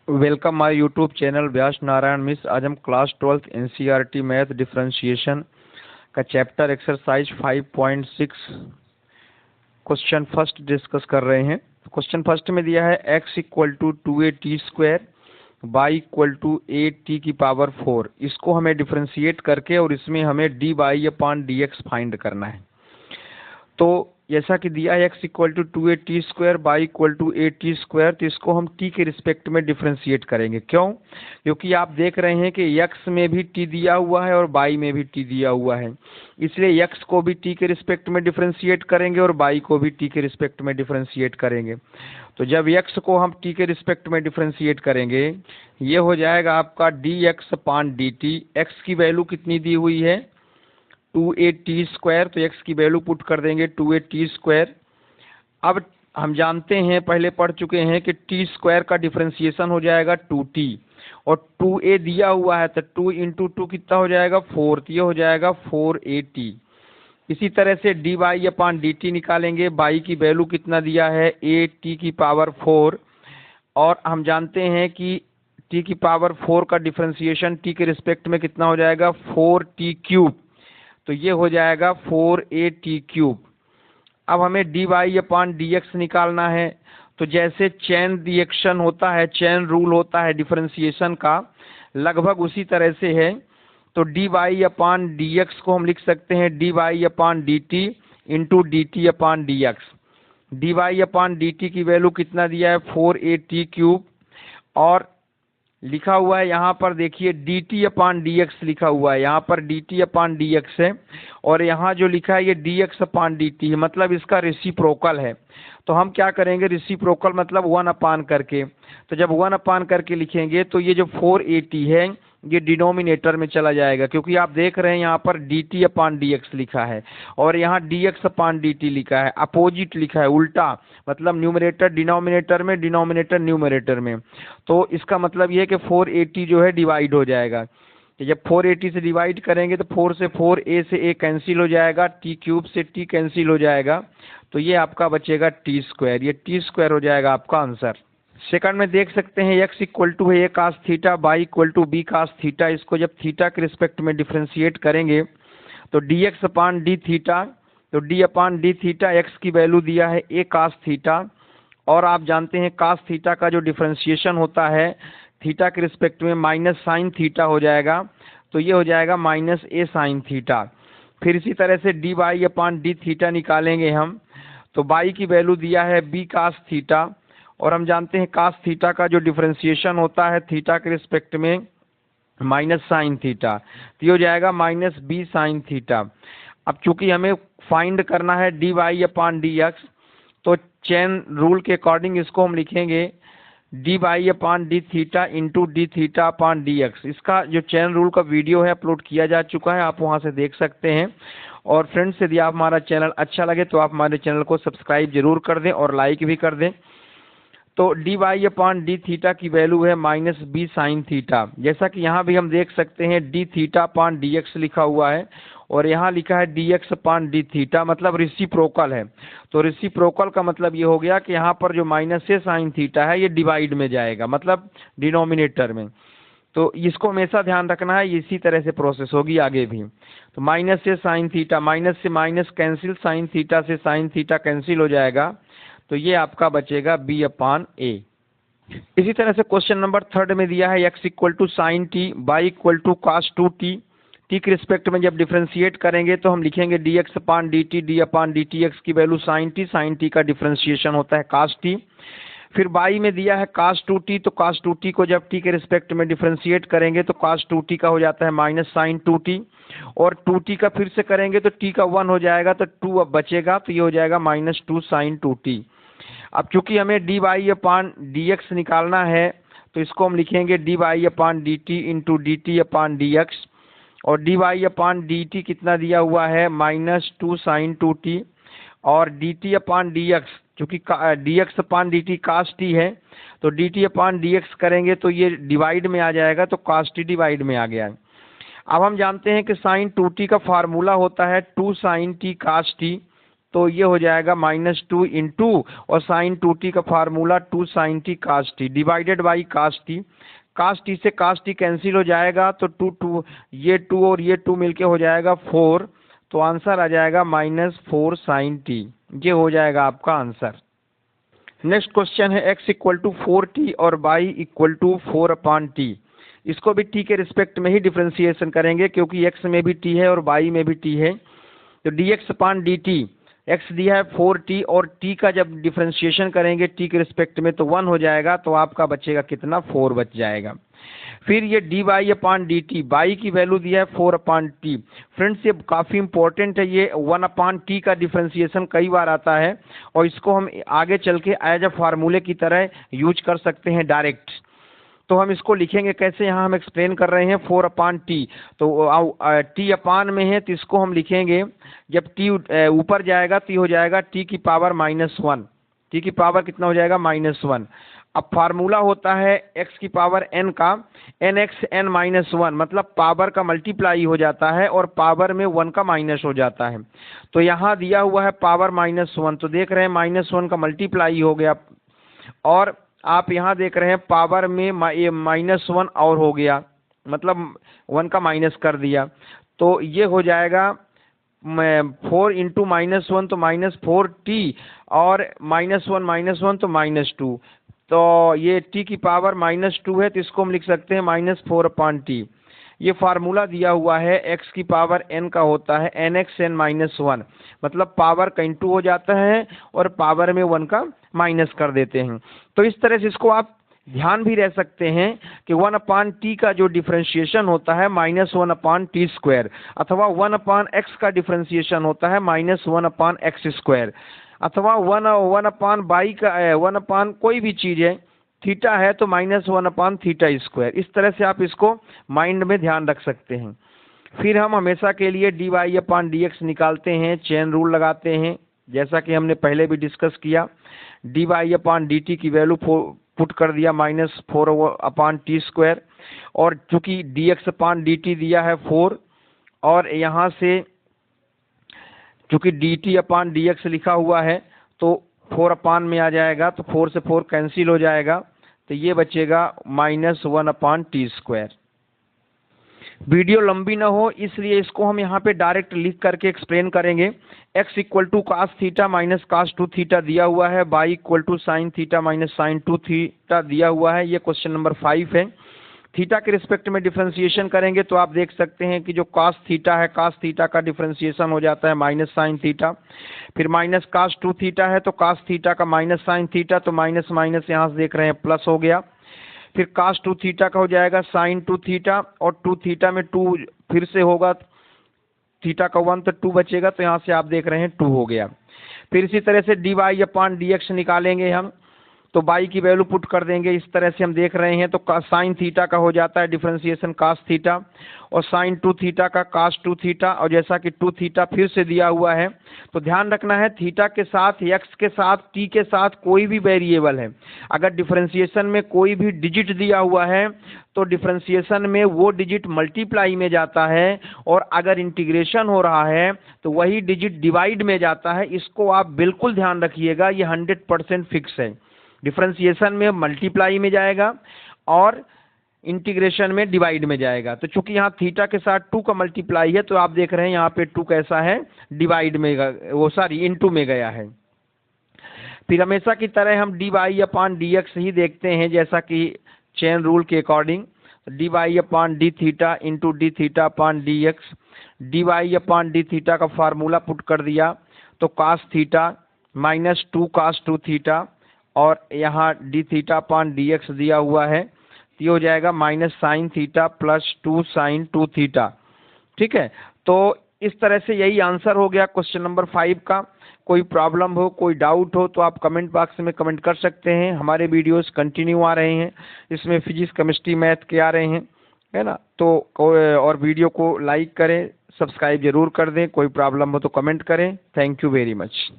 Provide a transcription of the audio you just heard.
Welcome my YouTube channel Vyas Narayan Mishra. आज हम class 12th NCERT math differentiation का chapter exercise 5.6 question first discuss कर रहे हैं। क्वेश्चन फर्स्ट में दिया है x equal to 2a² y equal to a की पावर 4। इसको हमें डिफरेंशिएट करके और इसमें हमें dy/dx फाइंड करना है। तो जैसा कि दिया है x equal to 2a² y equal to a², तो इसको हम t के रिस्पेक्ट में डिफरेंशिएट करेंगे। क्यों? क्योंकि आप देख रहे हैं कि x में भी t दिया हुआ है और y में भी t दिया हुआ है, इसलिए x को भी t के रिस्पेक्ट में डिफरेंशिएट करेंगे और y को भी t के रिस्पेक्ट में डिफरेंशिएट करेंगे। तो जब x को हम t के रिस्पेक्ट में डिफरेंशिएट करेंगे, ये हो जाएगा आपका dx/dt। x की वैल्यू कितनी दी हुई है? 2at², तो x की वैल्यू पुट कर देंगे 2at²। अब हम जानते हैं, पहले पढ़ चुके हैं कि t² का डिफरेंशिएशन हो जाएगा 2t और 2a दिया हुआ है तो 2 × 2 कितना हो जाएगा? 4, तो ये हो जाएगा 4at। इसी तरह से dy/dt निकालेंगे। y की वैल्यू कितना दिया है? at की पावर 4, और हम जानते हैं कि t की पावर 4 का डिफरेंशिएशन t के रिस्पेक्ट में कितना हो जाएगा? 4t³, तो ये हो जाएगा 4at³। अब हमें dy/dx निकालना है। तो जैसे चेन रिएक्शन होता है, चेन रूल होता है डिफरेंशिएशन का, लगभग उसी तरह से है। तो dy/dx को हम लिख सकते हैं dy/dt इंटू dt/dx। dy/dt की वैल्यू कितना दिया है? 4at³, और लिखा हुआ है यहाँ पर देखिए dt/dx लिखा हुआ है, यहाँ पर dt/dx है और यहाँ जो लिखा है ये dx/dt है, मतलब इसका रेसिप्रोकल है। तो हम क्या करेंगे? रेसिप्रोकल मतलब 1 करके, तो जब 1 करके लिखेंगे तो ये जो 4at है ये डिनोमिनेटर में चला जाएगा, क्योंकि आप देख रहे हैं यहाँ पर dt/dx लिखा है और यहाँ dx/dt लिखा है, अपोजिट लिखा है, उल्टा, मतलब न्यूमरेटर डिनोमिनेटर में, डिनोमिनेटर न्यूमरेटर में। तो इसका मतलब ये है कि 4at जो है डिवाइड हो जाएगा। तो जब 4at से डिवाइड करेंगे तो 4 से 4, a से a कैंसिल हो जाएगा, t³ से t कैंसिल हो जाएगा, तो ये आपका बचेगा t²। ये t² हो जाएगा आपका आंसर। सेकंड में देख सकते हैं x इक्वल टू है a cos theta, y equal to b cos theta. इसको जब थीटा के रिस्पेक्ट में डिफरेंशिएट करेंगे तो dx/d थीटा, तो d/d थीटा x की वैल्यू दिया है a cos थीटा, और आप जानते हैं cos थीटा का जो डिफरेंशिएशन होता है थीटा के रिस्पेक्ट में माइनस साइन थीटा हो जाएगा, तो ये हो जाएगा माइनस a sin थीटा। फिर इसी तरह से dy/d थीटा निकालेंगे हम, तो y की वैल्यू दिया है b cos थीटा, और हम जानते हैं cos थीटा का जो डिफरेंशिएशन होता है थीटा के रिस्पेक्ट में माइनस साइन थीटा, तो ये हो जाएगा माइनस b sin थीटा। अब चूंकि हमें फाइंड करना है dy/dx, तो चेन रूल के अकॉर्डिंग इसको हम लिखेंगे dy/d थीटा इंटू d/dx। इसका जो चेन रूल का वीडियो है अपलोड किया जा चुका है, आप वहां से देख सकते हैं। और फ्रेंड्स, यदि आप हमारा चैनल अच्छा लगे तो आप हमारे चैनल को सब्सक्राइब जरूर कर दें और लाइक भी कर दें। तो dy/d थीटा की वैल्यू है माइनस b sin थीटा, जैसा कि यहाँ भी हम देख सकते हैं d/dx लिखा हुआ है और यहाँ लिखा है dx/d थीटा, मतलब रेसिप्रोकल है। तो रेसिप्रोकल का मतलब ये हो गया कि यहाँ पर जो माइनस a sin थीटा है ये डिवाइड में जाएगा, मतलब डिनोमिनेटर में। तो इसको हमेशा ध्यान रखना है, इसी तरह से प्रोसेस होगी आगे भी। तो minus a sin theta, minus से माइनस कैंसिल, sin थीटा से sin थीटा कैंसिल हो जाएगा, तो ये आपका बचेगा b/a। इसी तरह से क्वेश्चन नंबर 3 में दिया है x equal to sine t, y equal to cos 2t। t के रिस्पेक्ट में जब डिफरेंशिएट करेंगे तो हम लिखेंगे dx/dt, d/dt x की वैल्यू sin t का डिफरेंशिएशन होता है cos t। फिर y में दिया है cos 2t, तो cos 2t को जब t के रिस्पेक्ट में डिफरेंशिएट करेंगे तो cos 2t का हो जाता है माइनस sin 2t, और 2t का फिर से करेंगे तो t का 1 हो जाएगा, तो 2 अब बचेगा, तो ये हो जाएगा माइनस 2 sin 2t। अब चूंकि हमें dy/dx निकालना है तो इसको हम लिखेंगे dy/dt इंटू dt/dx, और dy/dt कितना दिया हुआ है? माइनस 2 sin 2t, और dt/dx चूंकि dx/dt cos t है, तो dt/dx करेंगे तो ये डिवाइड में आ जाएगा, तो cos t डिवाइड में आ गया। अब हम जानते हैं कि sin 2t का फार्मूला होता है 2 sin t cos t, तो ये हो जाएगा -2 इंटू और साइन 2t का formula 2 sin t cos t divided by cos t। cos t से cos t कैंसिल हो जाएगा तो 2 ये 2 और ये 2 मिलके हो जाएगा 4, तो आंसर आ जाएगा -4 sin t। ये हो जाएगा आपका आंसर। नेक्स्ट क्वेश्चन है x इक्वल टू 4t और y इक्वल टू 4/t। इसको भी t के रिस्पेक्ट में ही डिफ्रेंसिएशन करेंगे क्योंकि x में भी t है और y में भी t है। तो dx/dt, x दिया है 4t और t का जब डिफ्रेंसिएशन करेंगे t के रिस्पेक्ट में तो 1 हो जाएगा, तो आपका बचेगा कितना, 4 बच जाएगा। फिर ये dy/dt, y की वैल्यू दिया है 4/t। फ्रेंड्स ये काफ़ी इंपॉर्टेंट है, ये 1/t का डिफ्रेंसिएशन कई बार आता है और इसको हम आगे चल के एज अ फार्मूले की तरह यूज कर सकते हैं डायरेक्ट। तो हम इसको लिखेंगे कैसे, यहाँ हम एक्सप्लेन कर रहे हैं 4/t। तो t अपान में है तो इसको हम लिखेंगे, जब t ऊपर जाएगा तो हो जाएगा t की पावर -1, t की पावर कितना हो जाएगा, -1। अब फार्मूला होता है x की पावर n का, nx n-1, मतलब पावर का मल्टीप्लाई हो जाता है और पावर में 1 का माइनस हो जाता है। तो यहाँ दिया हुआ है पावर -1, तो देख रहे हैं -1 का मल्टीप्लाई हो गया और आप यहाँ देख रहे हैं पावर में -1 और हो गया, मतलब 1 का माइनस कर दिया। तो ये हो जाएगा 4 इंटू -1 तो -4t और -1 तो -2, तो ये t की पावर -2 है तो इसको हम लिख सकते हैं -4/t। ये फार्मूला दिया हुआ है, x की पावर n का होता है nx n-1, मतलब पावर का इंटू हो जाता है और पावर में 1 का माइनस कर देते हैं। तो इस तरह से इसको आप ध्यान भी रह सकते हैं कि 1/t का जो डिफ्रेंशिएशन होता है -1/t² अथवा 1/x का डिफ्रेंशिएशन होता है -1/x², अथवा 1/y का 1/ कोई भी चीज़ है, थीटा है तो -1/θ²। इस तरह से आप इसको माइंड में ध्यान रख सकते हैं। फिर हम हमेशा के लिए dy/dx निकालते हैं, चेन रूल लगाते हैं, जैसा कि हमने पहले भी डिस्कस किया। dy/dt की वैल्यू पुट कर दिया -4/t² और चूंकि dx/dt दिया है 4 और यहाँ से चूंकि dt/dx लिखा हुआ है तो 4 में आ जाएगा, तो 4 से 4 कैंसिल हो जाएगा, तो ये बचेगा -1/t²। वीडियो लंबी ना हो इसलिए इसको हम यहाँ पे डायरेक्ट लिख करके एक्सप्लेन करेंगे। x equal to cos theta minus cos 2 theta दिया हुआ है, y equal to sine theta minus sine 2 theta दिया हुआ है। ये क्वेश्चन नंबर 5 है। थीटा के रिस्पेक्ट में डिफ्रेंसिएशन करेंगे तो आप देख सकते हैं कि जो cos थीटा है, cos थीटा का डिफ्रेंसिएशन हो जाता है माइनस साइन थीटा, फिर माइनस cos 2 थीटा है तो cos थीटा का माइनस साइन थीटा, तो माइनस माइनस यहाँ से देख रहे हैं प्लस हो गया। फिर cos 2 थीटा का हो जाएगा साइन 2 थीटा और 2 थीटा में 2 फिर से होगा, थीटा का 1 तो 2 बचेगा, तो यहाँ से आप देख रहे हैं 2 हो गया। फिर इसी तरह से dy/dx निकालेंगे हम, तो y की वैल्यू पुट कर देंगे। इस तरह से हम देख रहे हैं तो साइन थीटा का हो जाता है डिफरेंशिएशन cos थीटा और साइन 2 थीटा का cos 2 थीटा, और जैसा कि 2 थीटा फिर से दिया हुआ है तो ध्यान रखना है थीटा के साथ, x के साथ, t के साथ कोई भी वेरिएबल है, अगर डिफरेंशिएशन में कोई भी डिजिट दिया हुआ है तो डिफरेंशिएशन में वो डिजिट मल्टीप्लाई में जाता है और अगर इंटीग्रेशन हो रहा है तो वही डिजिट डिवाइड में जाता है। इसको आप बिल्कुल ध्यान रखिएगा, ये 100% फिक्स है। डिफरेंशिएशन में मल्टीप्लाई में जाएगा और इंटीग्रेशन में डिवाइड में जाएगा। तो चूंकि यहाँ थीटा के साथ 2 का मल्टीप्लाई है तो आप देख रहे हैं यहाँ पे 2 कैसा है, डिवाइड में, वो सॉरी इनटू में गया है। फिर हमेशा की तरह हम dy/dx ही देखते हैं, जैसा कि चेन रूल के according dy/d theta into d थीटा/dx। dy/d theta का फार्मूला पुट कर दिया तो cos theta minus 2 cos 2 theta और यहाँ d थीटा/dx दिया हुआ है, तो ये हो जाएगा minus sine theta plus 2 sine 2 theta. ठीक है, तो इस तरह से यही आंसर हो गया क्वेश्चन नंबर 5 का। कोई प्रॉब्लम हो, कोई डाउट हो तो आप कमेंट बॉक्स में कमेंट कर सकते हैं। हमारे वीडियोस कंटिन्यू आ रहे हैं, इसमें फिजिक्स केमिस्ट्री मैथ के आ रहे हैं, है ना। तो और वीडियो को लाइक करें, सब्सक्राइब जरूर कर दें। कोई प्रॉब्लम हो तो कमेंट करें। Thank you very much.